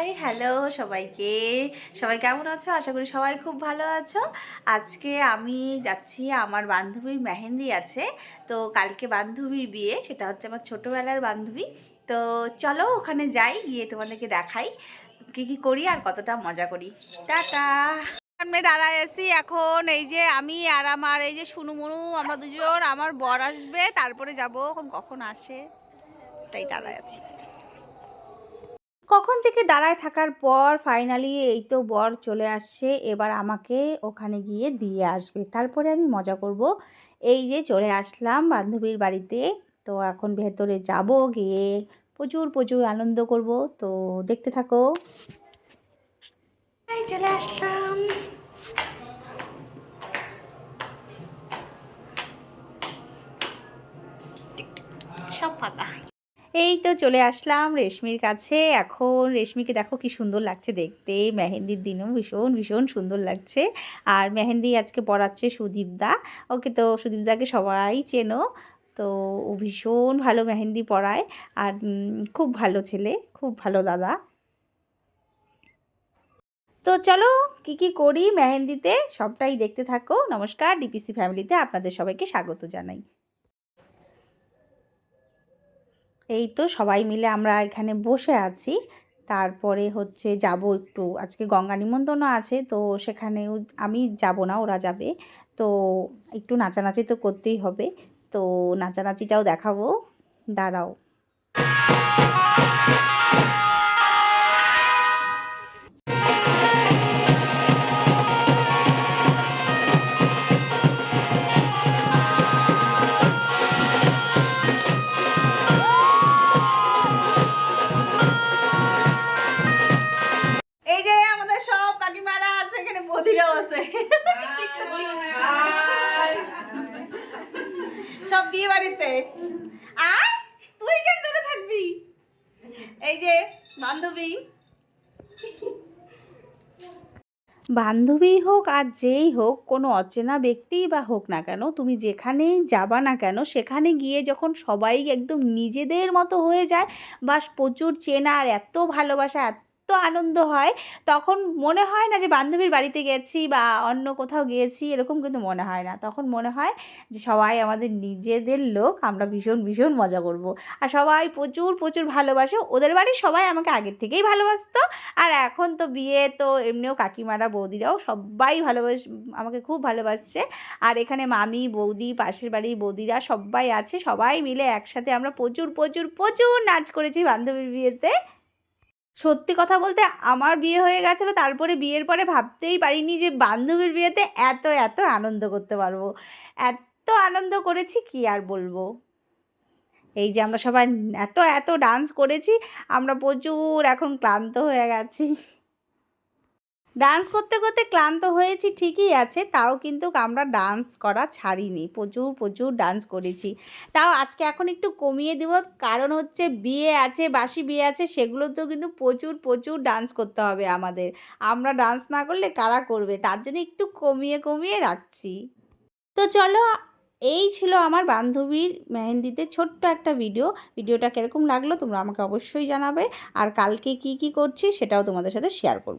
Hi hello সবাইকে। সবাই কেমন আছো? আশা করি সবাই খুব ভালো আছো। আজকে আমি যাচ্ছি, আমার বান্ধবীর মেহেন্দি আছে। তো কালকে বান্ধবীর বিয়ে, সেটা হচ্ছে আমার ছোটোবেলার বান্ধবী। তো চলো ওখানে যাই, গিয়ে তোমাদেরকে দেখাই কী কী করি আর কতটা মজা করি। টাটা। সামনে দাঁড়ায় আছি এখন, এই যে আমি আর আমার এই যে শুনুমুনু, আমরা দুজন, আমার বর আসবে, তারপরে যাবো। এখন কখন আসে তাই দাঁড়ায় আছি। কখন থেকে দাঁড়ায় থাকার পর ফাইনালি এই তো বর চলে আসছে। এবার আমাকে ওখানে গিয়ে দিয়ে আসবে, তারপরে আমি মজা করব। এই যে চলে আসলাম বান্ধবীর বাড়িতে। তো এখন ভেতরে যাব, গিয়ে প্রচুর প্রচুর আনন্দ করব। তো দেখতে থাকো। এই চলে আসলাম। সব ফাঁকা। এই তো চলে আসলাম রেশমির কাছে। এখন রেশমিকে দেখো কি সুন্দর লাগছে দেখতে, মেহেন্দির দিনও ভীষণ ভীষণ সুন্দর লাগছে। আর মেহেন্দি আজকে পড়াচ্ছে সুদীপদা। ওকে তো সুদীপদাকে সবাই চেনো। তো ও ভীষণ ভালো মেহেন্দি পড়ায়, আর খুব ভালো ছেলে, খুব ভালো দাদা। তো চলো কি কি করি মেহেন্দিতে সবটাই দেখতে থাকো। নমস্কার, ডিপিসি ফ্যামিলিতে আপনাদের সবাইকে স্বাগত জানাই। এই তো সবাই মিলে আমরা এখানে বসে আছি। তারপরে হচ্ছে যাব একটু, আজকে গঙ্গা নিমন্ত্রণ আছে, তো সেখানেও আমি যাব না, ওরা যাবে। তো একটু নাচানাচি তো করতেই হবে, তো নাচানাচিটাও দেখাবো, দাঁড়াও। এই যে আমাদের সব কাকিমারা আছে এখানে, বধিরাও আছে, সব বিয়ে বাড়িতে। আর তুই কেন দূরে থাকবি? এই যে বান্ধবী, বান্ধবী হোক আর যেই হোক, কোনো অচেনা ব্যক্তিই বা হোক না কেন, তুমি যেখানেই যাবা না কেন, সেখানে গিয়ে যখন সবাই একদম নিজেদের মতো হয়ে যায়, বা প্রচুর চেনা আর এত ভালোবাসা, এত আনন্দ হয়, তখন মনে হয় না যে বান্ধবীর বাড়িতে গেছি বা অন্য কোথাও গিয়েছি, এরকম কিন্তু মনে হয় না। তখন মনে হয় যে সবাই আমাদের নিজেদের লোক, আমরা ভীষণ ভীষণ মজা করব। আর সবাই প্রচুর প্রচুর ভালোবাসে। ওদের বাড়ির সবাই আমাকে আগের থেকেই ভালোবাসতো, আর এখন তো বিয়ে, তো এমনিও কাকিমারা বৌদিরাও সবাই আমাকে খুব ভালোবাসছে। আর এখানে মামি, বৌদি, পাশের বাড়ির বৌদিরা সবাই আছে, সবাই মিলে একসাথে আমরা প্রচুর প্রচুর প্রচুর নাচ করেছি বান্ধবীর বিয়েতে। সত্যি কথা বলতে আমার বিয়ে হয়ে গেছিলো, তারপরে বিয়ের পরে ভাবতেই পারিনি যে বান্ধবীর বিয়েতে এত এত আনন্দ করতে পারবো। এত আনন্দ করেছি কি আর বলবো। এই যে আমরা সবাই এত এত ডান্স করেছি, আমরা প্রচুর এখন ক্লান্ত হয়ে গেছি। ডান্স করতে করতে ক্লান্ত হয়েছি ঠিকই আছে, তাও কিন্তু আমরা ডান্স করা ছাড়িনি, প্রচুর প্রচুর ডান্স করেছি। তাও আজকে এখন একটু কমিয়ে দেব, কারণ হচ্ছে বিয়ে আছে, বাসি বিয়ে আছে, সেগুলোতেও কিন্তু প্রচুর প্রচুর ডান্স করতে হবে আমাদের। আমরা ডান্স না করলে কারা করবে, তার জন্য একটু কমিয়ে কমিয়ে রাখছি। তো চলো, এই ছিল আমার বান্ধবীর মেহেন্দিতে ছোট্ট একটা ভিডিওটা কীরকম লাগলো তোমরা আমাকে অবশ্যই জানাবে। আর কালকে কি কি করছি সেটাও তোমাদের সাথে শেয়ার করব।